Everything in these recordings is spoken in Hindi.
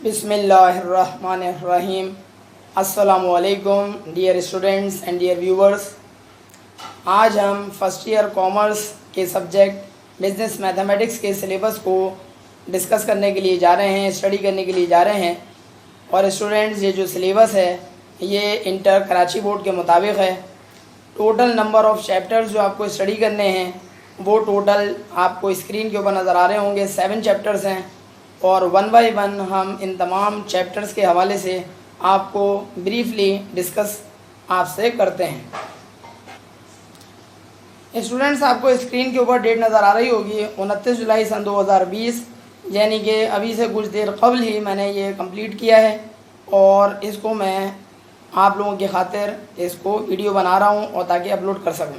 बिस्मिल्लाहिर्रहमानिर्रहीम। अस्सलामुअलैकुम dear students and dear viewers. आज हम फर्स्ट ईयर कॉमर्स के सब्जेक्ट बिज़नेस मैथमेटिक्स के सिलेबस को डिस्कस करने के लिए जा रहे हैं, स्टडी करने के लिए जा रहे हैं। और स्टूडेंट्स, ये जो सिलेबस है ये इंटर कराची बोर्ड के मुताबिक है। टोटल नंबर ऑफ़ चैप्टर्स जो आपको स्टडी करने हैं वो टोटल आपको स्क्रीन के ऊपर नज़र आ रहे होंगे। 7 चैप्टर्स हैं और 1 बाय 1 हम इन तमाम चैप्टर्स के हवाले से आपको ब्रीफली डिस्कस आपसे करते हैं। स्टूडेंट्स, आपको स्क्रीन के ऊपर डेट नज़र आ रही होगी 29 जुलाई सन 2020, यानी कि अभी से कुछ देर कबल ही मैंने ये कंप्लीट किया है और इसको मैं आप लोगों की खातिर इसको वीडियो बना रहा हूँ और ताकि अपलोड कर सकूँ।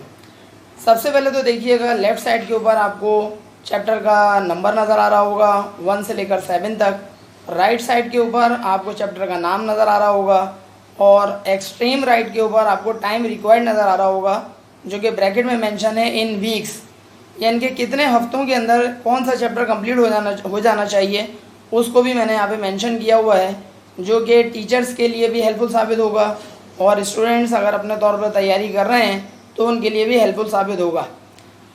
सबसे पहले तो देखिएगा, लेफ़्ट साइड के ऊपर आपको चैप्टर का नंबर नज़र आ रहा होगा 1 से लेकर 7 तक। राइट साइड के ऊपर आपको चैप्टर का नाम नज़र आ रहा होगा और एक्सट्रीम राइट के ऊपर आपको टाइम रिक्वायर्ड नज़र आ रहा होगा, जो कि ब्रैकेट में मेंशन है इन वीक्स, यानी कि कितने हफ्तों के अंदर कौन सा चैप्टर कंप्लीट हो जाना चाहिए, उसको भी मैंने यहाँ पे मेंशन किया हुआ है, जो कि टीचर्स के लिए भी हेल्पफुल साबित होगा और स्टूडेंट्स अगर अपने तौर पर तैयारी कर रहे हैं तो उनके लिए भी हेल्पफुल साबित होगा।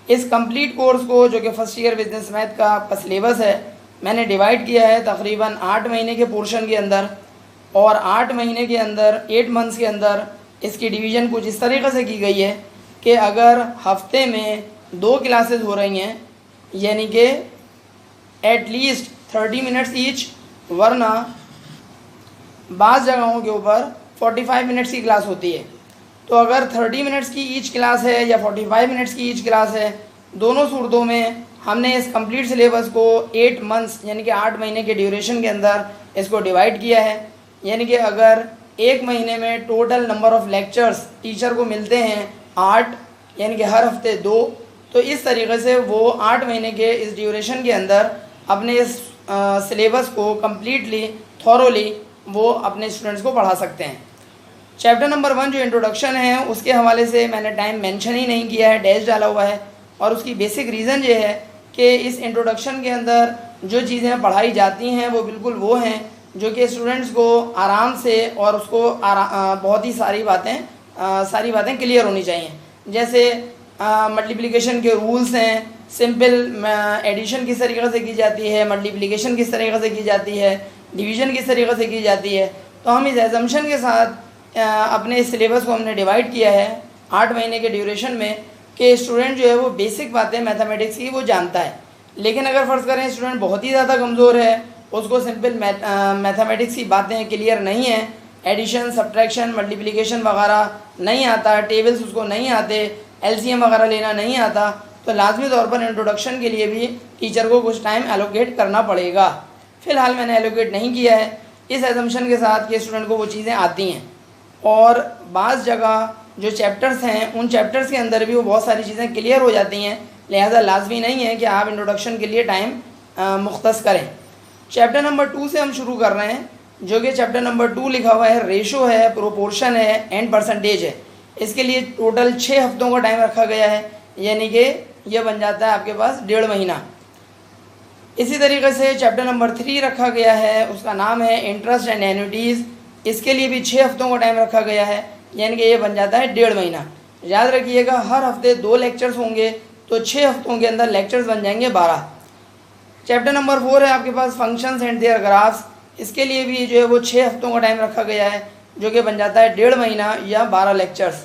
इस कंप्लीट कोर्स को, जो कि फर्स्ट ईयर बिजनेस मैथ का आपका सिलेबस है, मैंने डिवाइड किया है तकरीबन 8 महीने के पोर्शन के अंदर। और 8 महीने के अंदर 8 मंथ्स के अंदर इसकी डिवीज़न कुछ इस तरीक़े से की गई है कि अगर हफ्ते में 2 क्लासेस हो रही हैं, यानी कि एटलीस्ट 30 मिनट्स ईच, वरना बाज़ जगहों के ऊपर 45 मिनट्स की क्लास होती है। तो अगर 30 मिनट्स की ईच क्लास है या 45 मिनट्स की ईच क्लास है, दोनों सूरतों में हमने इस कंप्लीट सिलेबस को 8 मंथ्स यानी कि 8 महीने के ड्यूरेशन के अंदर इसको डिवाइड किया है। यानी कि अगर 1 महीने में total number of lectures teacher को मिलते हैं 8, यानी कि हर हफ्ते 2, तो इस तरीके से वो 8 महीने के इस ड्यूरेशन के अंदर अपने इस सिलेबस को कम्प्लीटली थॉरोली वो अपने स्टूडेंट्स को पढ़ा सकते हैं। चैप्टर नंबर 1 जो इंट्रोडक्शन है उसके हवाले से मैंने टाइम मेंशन ही नहीं किया है, डैश डाला हुआ है। और उसकी बेसिक रीज़न ये है कि इस इंट्रोडक्शन के अंदर जो चीज़ें पढ़ाई जाती हैं वो बिल्कुल वो हैं जो कि स्टूडेंट्स को आराम से और उसको बहुत ही सारी बातें क्लियर होनी चाहिए। जैसे मल्टीप्लिकेशन के रूल्स हैं, सिंपल एडिशन किस तरीक़े से की जाती है, मल्टीप्लिकेशन किस तरीक़े से की जाती है, डिवीज़न किस तरीक़े से की जाती है। तो हम इस एजम्पशन के साथ अपने इस सिलेबस को हमने डिवाइड किया है 8 महीने के ड्यूरेशन में कि स्टूडेंट जो है वो बेसिक बातें मैथमेटिक्स की वो जानता है। लेकिन अगर फ़र्ज़ करें स्टूडेंट बहुत ही ज़्यादा कमज़ोर है, उसको सिंपल मैथमेटिक्स की बातें क्लियर नहीं है, एडिशन, सब्ट्रैक्शन, मल्टीप्लिकेशन वगैरह नहीं आता, टेबल्स उसको नहीं आते, एलसीएम वगैरह लेना नहीं आता, तो लाजमी तौर पर इंट्रोडक्शन के लिए भी टीचर को कुछ टाइम एलोकेट करना पड़ेगा। फ़िलहाल मैंने एलोकेट नहीं किया है इस एजम्पशन के साथ कि स्टूडेंट को वो चीज़ें आती हैं। और बाज़ जगह जो चैप्टर्स हैं उन चैप्टर्स के अंदर भी वो बहुत सारी चीज़ें क्लियर हो जाती हैं, लिहाजा लाजमी नहीं है कि आप इंट्रोडक्शन के लिए टाइम मुख्तस करें। चैप्टर नंबर 2 से हम शुरू कर रहे हैं, जो कि चैप्टर नंबर 2 लिखा हुआ है रेशो है, प्रोपोर्शन है एंड परसेंटेज है। इसके लिए टोटल 6 हफ्तों का टाइम रखा गया है, यानी कि यह बन जाता है आपके पास 1.5 महीना। इसी तरीके से चैप्टर नंबर 3 रखा गया है, उसका नाम है इंटरेस्ट एंड एन्युटीज़। इसके लिए भी 6 हफ्तों का टाइम रखा गया है, यानी कि ये बन जाता है 1.5 महीना। याद रखिएगा, हर हफ्ते 2 लेक्चर्स होंगे तो 6 हफ्तों के अंदर लेक्चर्स बन जाएंगे 12। चैप्टर नंबर 4 है आपके पास फंक्शंस एंड देयर ग्राफ्स। इसके लिए भी जो है वो 6 हफ्तों का टाइम रखा गया है, जो कि बन जाता है 1.5 महीना या 12 लेक्चर्स।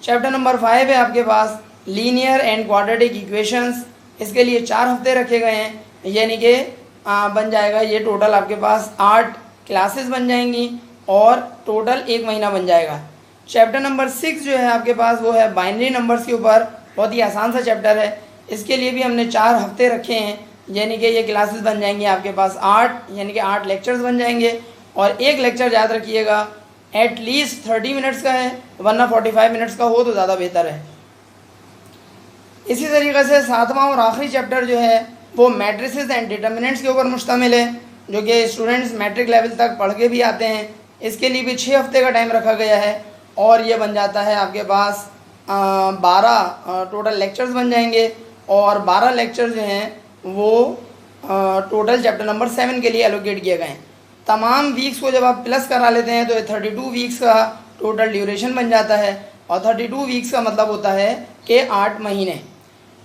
चैप्टर नंबर 5 है आपके पास लीनियर एंड क्वाड्रेटिक इक्वेशंस। इसके लिए 4 हफ्ते रखे गए हैं, यानी कि बन जाएगा ये टोटल आपके पास 8 क्लासेस बन जाएंगी और टोटल 1 महीना बन जाएगा। चैप्टर नंबर 6 जो है आपके पास वो है बाइनरी नंबर्स के ऊपर, बहुत ही आसान सा चैप्टर है। इसके लिए भी हमने 4 हफ्ते रखे हैं, यानी कि ये क्लासेस बन जाएंगी आपके पास 8, यानी कि 8 लेक्चर्स बन जाएंगे। और एक लेक्चर याद रखिएगा एटलीस्ट 30 मिनट्स का है, वरना 45 मिनट्स का हो तो ज़्यादा बेहतर है। इसी तरीके से 7वां और आखिरी चैप्टर जो है वो मैट्रिसेस एंड डिटर्मिनेंट्स के ऊपर मुश्तमिल है, जो कि स्टूडेंट्स मैट्रिक लेवल तक पढ़ के भी आते हैं। इसके लिए भी 6 हफ्ते का टाइम रखा गया है और ये बन जाता है आपके पास 12 टोटल लेक्चर्स बन जाएंगे। और 12 लेक्चर्स जो हैं वो टोटल चैप्टर नंबर 7 के लिए एलोकेट किए गए हैं। तमाम वीक्स को जब आप प्लस करा लेते हैं तो ये 32 वीक्स का टोटल ड्यूरेशन बन जाता है, और 32 वीक्स का मतलब होता है कि 8 महीने।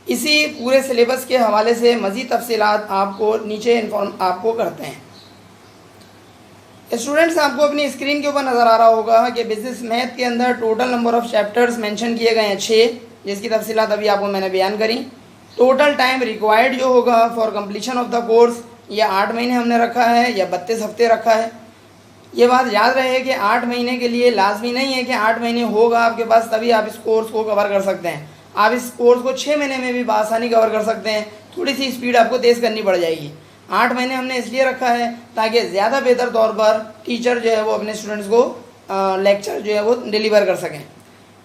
इसी पूरे सिलेबस के हवाले से मज़ीद तफसीलात आपको नीचे आपको करते हैं। स्टूडेंट्स, आपको अपनी स्क्रीन के ऊपर नज़र आ रहा होगा कि बिज़नेस मैथ के अंदर total number of chapters mention किए गए हैं 6, जिसकी तफसीलात अभी आपको मैंने बयान करी। टोटल टाइम रिक्वायर्ड जो होगा for completion of the course, या 8 महीने हमने रखा है या 32 हफ्ते रखा है। ये बात याद रहे कि 8 महीने के लिए लाजमी नहीं है कि 8 महीने होगा आपके पास तभी आप इस कोर्स को कवर कर सकते हैं। आप इस कोर्स को 6 महीने में भी बआसानी कवर कर सकते हैं, थोड़ी सी स्पीड आपको तेज़ करनी पड़ जाएगी। 8 महीने हमने इसलिए रखा है ताकि ज़्यादा बेहतर तौर पर टीचर जो है वो अपने स्टूडेंट्स को लेक्चर जो है वो डिलीवर कर सकें।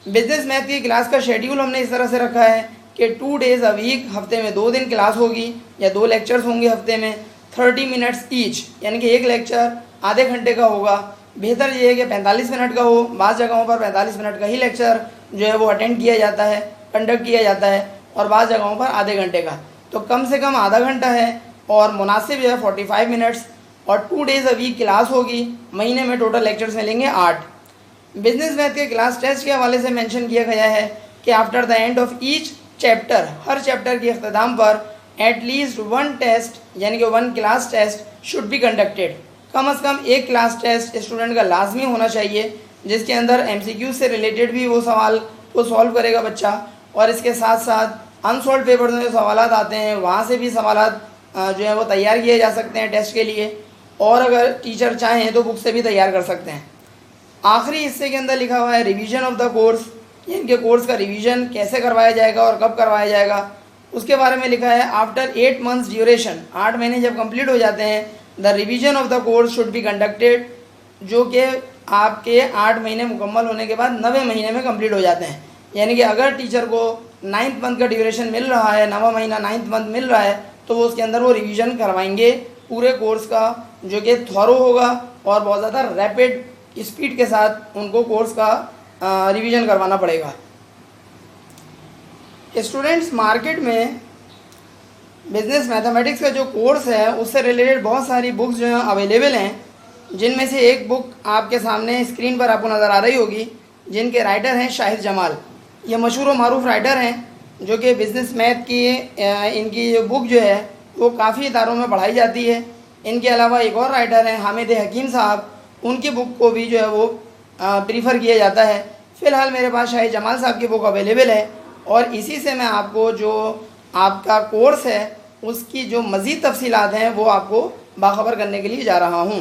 बिजनेस मैथ की क्लास का शेड्यूल हमने इस तरह से रखा है कि 2 डेज़ अ वीक, हफ्ते में 2 दिन क्लास होगी या 2 लेक्चर्स होंगे हफ्ते में, 30 मिनट्स ईच, यानी कि एक लेक्चर आधे घंटे का होगा। बेहतर ये है कि 45 मिनट का हो, बाज़ जगहों पर 45 मिनट का ही लेक्चर जो है वो अटेंड किया जाता है, कंडक्ट किया जाता है, और बाज़ जगहों पर आधे घंटे का। तो कम से कम आधा घंटा है और मुनासिब जो है 45 मिनट्स, और 2 डेज़ अ वीक क्लास होगी। महीने में टोटल लेक्चर्स मिलेंगे 8। बिजनेस मैथ के क्लास टेस्ट के हवाले से मेंशन किया गया है कि after the end of each chapter, हर चैप्टर के अख्ताम पर एटलीस्ट 1 टेस्ट यानी कि 1 class test should be conducted. कम से कम एक क्लास टेस्ट स्टूडेंट का लाजमी होना चाहिए, जिसके अंदर MCQ से रिलेटेड भी वो सवाल को सॉल्व करेगा बच्चा, और इसके साथ साथ अनसॉल्व पेपर में जो सवाल आते हैं वहाँ से भी सवाल जो है वो तैयार किए जा सकते हैं टेस्ट के लिए, और अगर टीचर चाहें तो बुक से भी तैयार कर सकते हैं। आखिरी हिस्से के अंदर लिखा हुआ है रिवीजन ऑफ द कोर्स, यानी कि कोर्स का रिवीजन कैसे करवाया जाएगा और कब करवाया जाएगा, उसके बारे में लिखा है। आफ्टर 8 मंथ्स ड्यूरेशन, 8 महीने जब कंप्लीट हो जाते हैं, the revision of the course should be conducted, जो कि आपके 8 महीने मुकम्मल होने के बाद 9वें महीने में कंप्लीट हो जाते हैं। यानी कि अगर टीचर को 9th मंथ का ड्यूरेशन मिल रहा है, 9वां महीना 9th मंथ मिल रहा है, तो वो उसके अंदर वो रिवीजन करवाएंगे पूरे कोर्स का, जो कि थॉरो होगा और बहुत ज़्यादा रैपिड स्पीड के साथ उनको कोर्स का रिवीजन करवाना पड़ेगा। स्टूडेंट्स, मार्केट में बिजनेस मैथमेटिक्स का जो कोर्स है उससे रिलेटेड बहुत सारी बुक्स जो हैं अवेलेबल हैं, जिनमें से एक बुक आपके सामने स्क्रीन पर आपको नज़र आ रही होगी, जिनके राइटर हैं शाहिद जमाल। ये मशहूर और मारूफ राइटर हैं, जो कि बिज़नेस मैथ की इनकी जो बुक जो है वो काफ़ी इदारों में पढ़ाई जाती है। इनके अलावा एक और राइटर हैं हामिद हकीम साहब, उनकी बुक को भी जो है वो प्रीफर किया जाता है। फ़िलहाल मेरे पास शाहिद जमाल साहब की बुक अवेलेबल है, और इसी से मैं आपको जो आपका कोर्स है उसकी जो मज़ीद तफसीलात हैं वो आपको बाखबर करने के लिए जा रहा हूँ।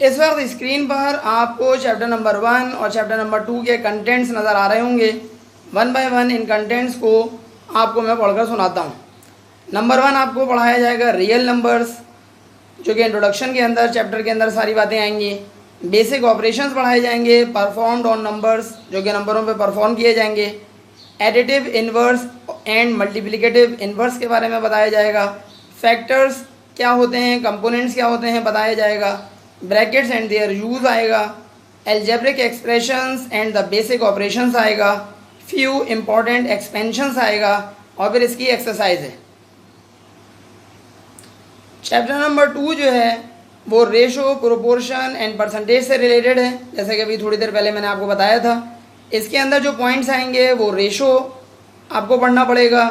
इस वक्त स्क्रीन पर आपको चैप्टर नंबर 1 और चैप्टर नंबर 2 के कंटेंट्स नज़र आ रहे होंगे। 1 बाय 1 इन कंटेंट्स को आपको मैं पढ़कर सुनाता हूँ। नंबर 1 आपको पढ़ाया जाएगा रियल नंबर्स, जो कि इंट्रोडक्शन के अंदर चैप्टर के अंदर सारी बातें आएंगी। बेसिक ऑपरेशंस पढ़ाए जाएंगे, परफॉर्म्ड ऑन नंबर्स, जो कि नंबरों पे परफॉर्म किए जाएंगे। Additive inverse and multiplicative inverse के बारे में बताया जाएगा। फैक्टर्स क्या होते हैं, कंपोनेंट्स क्या होते हैं बताया जाएगा। ब्रैकेट्स एंड देयर यूज़ आएगा। Algebraic expressions and the basic operations आएगा। फ्यू इम्पॉर्टेंट एक्सपेंशंस आएगा, और फिर इसकी एक्सरसाइज है। चैप्टर नंबर 2 जो है वो रेशो, प्रोपोर्शन एंड परसेंटेज से रिलेटेड है, जैसे कि अभी थोड़ी देर पहले मैंने आपको बताया था। इसके अंदर जो पॉइंट्स आएंगे वो रेशो आपको पढ़ना पड़ेगा।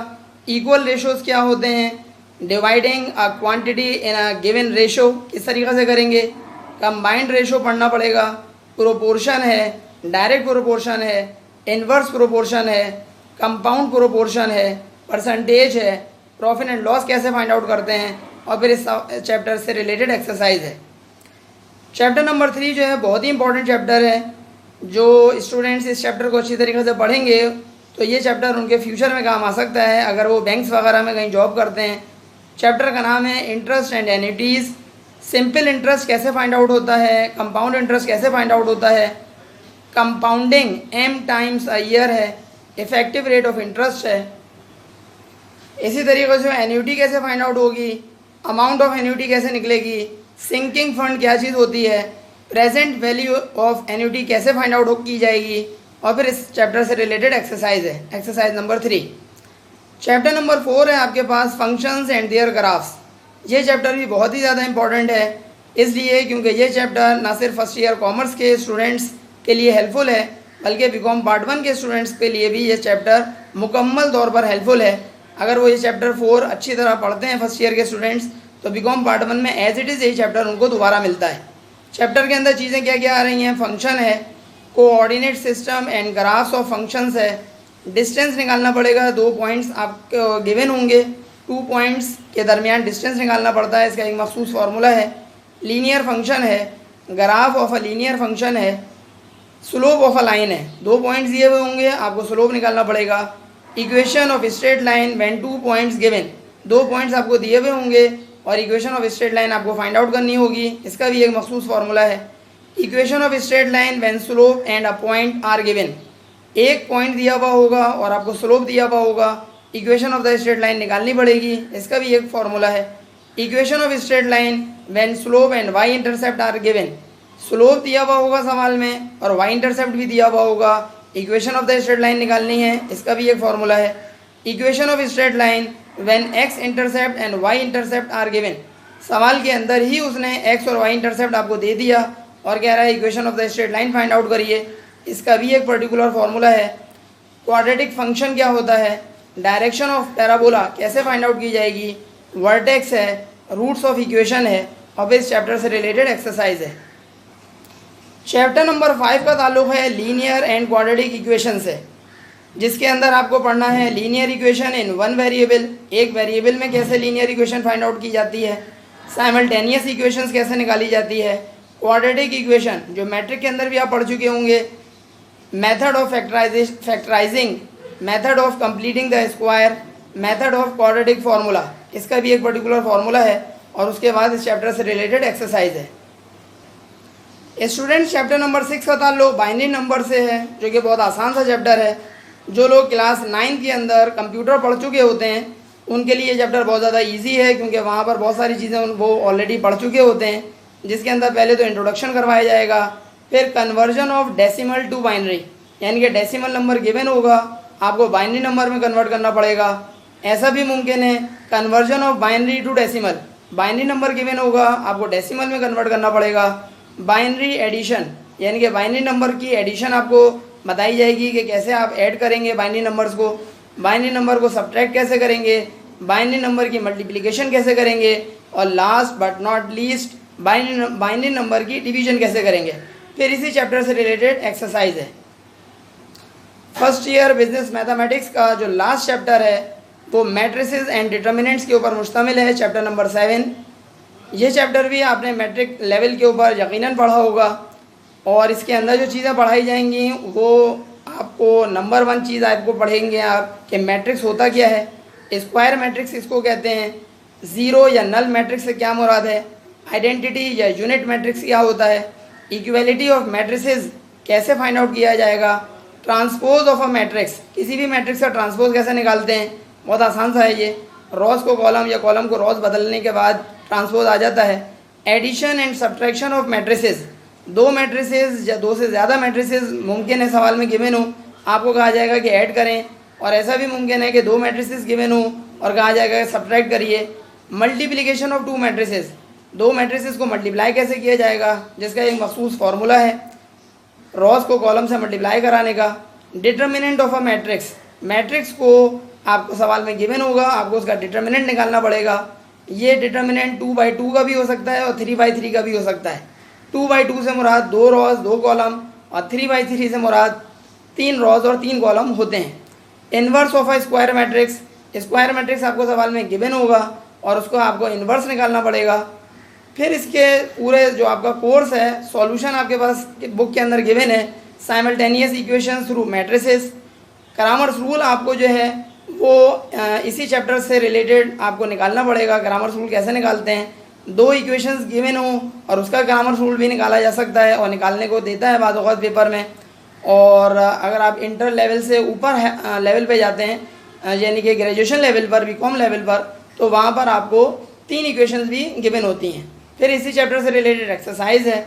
इक्वल रेशोज़ क्या होते हैं, dividing a quantity in a given ratio किस तरीक़े से करेंगे, कंबाइंड रेशो पढ़ना पड़ेगा। प्रोपोर्शन है, डायरेक्ट प्रोपोर्शन है, इन्वर्स प्रोपोर्शन है, कंपाउंड प्रोपोर्शन है, परसेंटेज है, प्रॉफिट एंड लॉस कैसे फाइंड आउट करते हैं, और फिर इस चैप्टर से रिलेटेड एक्सरसाइज है। चैप्टर नंबर 3 जो है बहुत ही इंपॉर्टेंट चैप्टर है। जो स्टूडेंट्स इस चैप्टर को अच्छी तरीके से पढ़ेंगे तो ये चैप्टर उनके फ्यूचर में काम आ सकता है, अगर वो बैंक्स वगैरह में कहीं जॉब करते हैं। चैप्टर का नाम है interest and annuities. Simple interest कैसे फाइंड आउट होता है, कंपाउंड इंटरेस्ट कैसे फाइंड आउट होता है, compounding m times a year है, इफेक्टिव रेट ऑफ इंटरेस्ट है। इसी तरीके से एन्युटी कैसे फाइंड आउट होगी, अमाउंट ऑफ एन्युटी कैसे निकलेगी, सिंकिंग फंड क्या चीज़ होती है, प्रेजेंट वैल्यू ऑफ एन्युटी कैसे फाइंड आउट की जाएगी, और फिर इस चैप्टर से रिलेटेड एक्सरसाइज है, एक्सरसाइज नंबर 3। चैप्टर नंबर 4 है आपके पास फंक्शंस एंड देयर ग्राफ्स। ये चैप्टर भी बहुत ही ज़्यादा इम्पॉर्टेंट है, इसलिए क्योंकि ये चैप्टर ना सिर्फ फर्स्ट ईयर कॉमर्स के स्टूडेंट्स के लिए हेल्पफुल है, बल्कि बीकॉम पार्ट 1 के स्टूडेंट्स के लिए भी ये चैप्टर मुकम्मल तौर पर हेल्पफुल है। अगर वो ये चैप्टर 4 अच्छी तरह पढ़ते हैं फर्स्ट ईयर के स्टूडेंट्स, तो बीकॉम पार्ट 1 में एज इट इज़ यही चैप्टर उनको दोबारा मिलता है। चैप्टर के अंदर चीज़ें क्या क्या आ रही हैं, फंक्शन है, coordinate system and graphs of functions है, डिस्टेंस निकालना पड़ेगा, 2 पॉइंट्स आपको गिवन होंगे, 2 पॉइंट्स के दरमियान डिस्टेंस निकालना पड़ता है, इसका एक मखसूस फार्मूला है, लीनियर फंक्शन है, graph of a linear function है, स्लोप ऑफ अ लाइन है, 2 पॉइंट्स दिए हुए होंगे, आपको स्लोप निकालना पड़ेगा, equation of straight line when 2 points given, 2 points आपको दिए हुए होंगे और इक्वेशन ऑफ स्ट्रेट लाइन आपको फाइंड आउट करनी होगी, इसका भी एक मखसूस फार्मूला है, equation of straight line when slope and a point are given, एक पॉइंट दिया हुआ होगा और आपको स्लोप दिया हुआ होगा, equation of the straight line निकालनी पड़ेगी, इसका भी एक फार्मूला है, equation of straight line when slope and Y intercept are given, slope दिया हुआ होगा सवाल में और वाई इंटरसेप्ट भी दिया हुआ होगा, equation of the straight line निकालनी है, इसका भी एक फार्मूला है, equation of straight line when X intercept and Y intercept are given, सवाल के अंदर ही उसने एक्स और वाई इंटरसेप्ट आपको दे दिया और कह रहा है equation of the straight line find out करिए, इसका भी एक पर्टिकुलर फार्मूला है। क्वाड्रेटिक फंक्शन क्या होता है, डायरेक्शन ऑफ पैराबोला कैसे फाइंड आउट की जाएगी, वर्टेक्स है, रूट्स ऑफ इक्वेशन है और इस चैप्टर से रिलेटेड एक्सरसाइज है। चैप्टर नंबर 5 का ताल्लुक है लीनियर एंड क्वाड्रेटिक इक्वेशन से, जिसके अंदर आपको पढ़ना है linear equation in one variable, एक वेरिएबल में कैसे लीनियर इक्वेशन फाइंड आउट की जाती है, साइमल्टेनियस इक्वेशंस कैसे निकाली जाती है, क्वाड्रेटिक इक्वेशन जो मैट्रिक के अंदर भी आप पढ़ चुके होंगे, method of factorising, method of completing the square, method of quadratic formula, इसका भी एक पर्टिकुलर फार्मूला है और उसके बाद इस चैप्टर से रिलेटेड एक्सरसाइज है। स्टूडेंट्स चैप्टर नंबर 6 का ताल्लुक बाइनरी नंबर से है, जो कि बहुत आसान सा चैप्टर है। जो लोग क्लास 9 के अंदर कंप्यूटर पढ़ चुके होते हैं उनके लिए ये चैप्टर बहुत ज़्यादा इजी है, क्योंकि वहाँ पर बहुत सारी चीज़ें वो ऑलरेडी पढ़ चुके होते हैं, जिसके अंदर पहले तो इंट्रोडक्शन करवाया जाएगा, फिर conversion of decimal to binary, यानी कि डेसिमल नंबर गिवन होगा, आपको बाइनरी नंबर में कन्वर्ट करना पड़ेगा। ऐसा भी मुमकिन है conversion of binary to decimal, binary number given होगा, आपको डेसिमल में कन्वर्ट करना पड़ेगा। बाइनरी एडिशन, यानी कि बाइनरी नंबर की एडिशन आपको बताई जाएगी कि कैसे आप ऐड करेंगे बाइनरी नंबर्स को, बाइनरी नंबर को सब्ट्रैक्ट कैसे करेंगे, बाइनरी नंबर की मल्टीप्लिकेशन कैसे करेंगे और last but not least binary number की डिवीजन कैसे करेंगे। फिर इसी चैप्टर से रिलेटेड एक्सरसाइज है। फर्स्ट ईयर बिजनेस मैथमेटिक्स का जो लास्ट चैप्टर है वो मैट्रिसेस एंड डिटर्मिनेंट्स के ऊपर मुश्तमिल है, चैप्टर नंबर 7। ये चैप्टर भी आपने मैट्रिक लेवल के ऊपर यकीनन पढ़ा होगा और इसके अंदर जो चीज़ें पढ़ाई जाएंगी वो आपको नंबर 1 चीज़ आपको पढ़ेंगे आप कि मैट्रिक्स होता क्या है, स्क्वायर मैट्रिक्स इसको कहते हैं, ज़ीरो या नल मैट्रिक्स से क्या मुराद है, आइडेंटिटी या यूनिट मैट्रिक्स क्या होता है, इक्वलिटी ऑफ मैट्रिसेस कैसे फाइंड आउट किया जाएगा, ट्रांसपोज ऑफ अ मैट्रिक्स, किसी भी मैट्रिक्स का ट्रांसपोज कैसे निकालते हैं, बहुत आसान सा है ये, रॉस को कॉलम या कॉलम को रॉस बदलने के बाद ट्रांसपोज आ जाता है। Addition and subtraction of matrices, 2 matrices या 2 से ज़्यादा मैट्रिसेस मुमकिन है सवाल में गिवन हो, आपको कहा जाएगा कि ऐड करें, और ऐसा भी मुमकिन है कि 2 मैट्रिसेस गिवन हो और कहा जाएगा कि सब्ट्रैक्ट करिए। मल्टीप्लिकेशन ऑफ 2 मैट्रिसेस, 2 मैट्रिसेस को मल्टीप्लाई कैसे किया जाएगा, जिसका एक मखसूस फार्मूला है रॉस को कॉलम से मल्टीप्लाई कराने का। Determinant of a matrix, matrix को आपको सवाल में गिवन होगा, आपको उसका डिटर्मिनेंट निकालना पड़ेगा। ये डिटर्मिनेंट 2/2 का भी हो सकता है और 3/3 का भी हो सकता है। 2/2 से मुराद 2 रॉस 2 कॉलम और 3/3 से मुराद 3 रॉस और 3 कॉलम होते हैं। Inverse of a square matrix, square matrix आपको सवाल में गिवन होगा और उसको आपको इन्वर्स निकालना पड़ेगा। फिर इसके पूरे जो आपका कोर्स है सॉल्यूशन आपके पास बुक के अंदर गिवन है। Simultaneous equation through matrices, Kramers rule आपको जो है वो इसी चैप्टर से रिलेटेड आपको निकालना पड़ेगा। ग्रामर्स रूल कैसे निकालते हैं, 2 इक्वेशंस गिवन हो और उसका ग्रामर्स रूल भी निकाला जा सकता है और निकालने को देता है बाद वक़्त पेपर में। और अगर आप इंटर लेवल से ऊपर लेवल पे जाते हैं यानी कि ग्रेजुएशन लेवल पर, बीकॉम लेवल पर, तो वहाँ पर आपको 3 इक्वेशंस भी गिवन होती हैं। फिर इसी चैप्टर से रिलेटेड एक्सरसाइज है।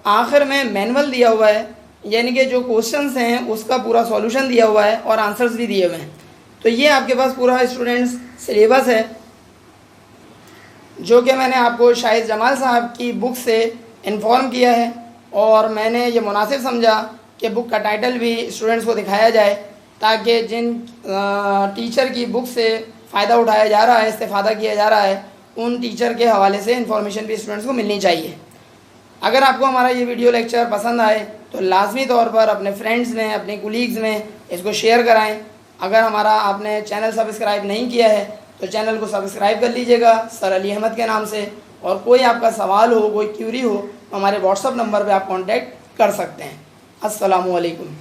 आखिर में मैनुअल दिया हुआ है, यानी कि जो क्वेश्चंस हैं उसका पूरा सॉल्यूशन दिया हुआ है और आंसर्स भी दिए हुए हैं। तो ये आपके पास पूरा स्टूडेंट्स सिलेबस है। जो कि मैंने आपको शाहिद जमाल साहब की बुक से इन्फॉर्म किया है, और मैंने ये मुनासिब समझा कि बुक का टाइटल भी स्टूडेंट्स को दिखाया जाए, ताकि जिन टीचर की बुक से फ़ायदा उठाया जा रहा है, इस्तेफ़ादा किया जा रहा है, उन टीचर के हवाले से इन्फॉर्मेशन भी स्टूडेंट्स को मिलनी चाहिए। अगर आपको हमारा ये वीडियो लेक्चर पसंद आए तो लाजमी तौर पर अपने फ्रेंड्स में, अपने कुलीग्स में इसको शेयर कराएं। अगर हमारा आपने चैनल सब्सक्राइब नहीं किया है तो चैनल को सब्सक्राइब कर लीजिएगा सर अली अहमद के नाम से। और कोई आपका सवाल हो, कोई क्यूरी हो तो हमारे व्हाट्सअप नंबर पे आप कांटेक्ट कर सकते हैं। अस्सलामु अलैकुम।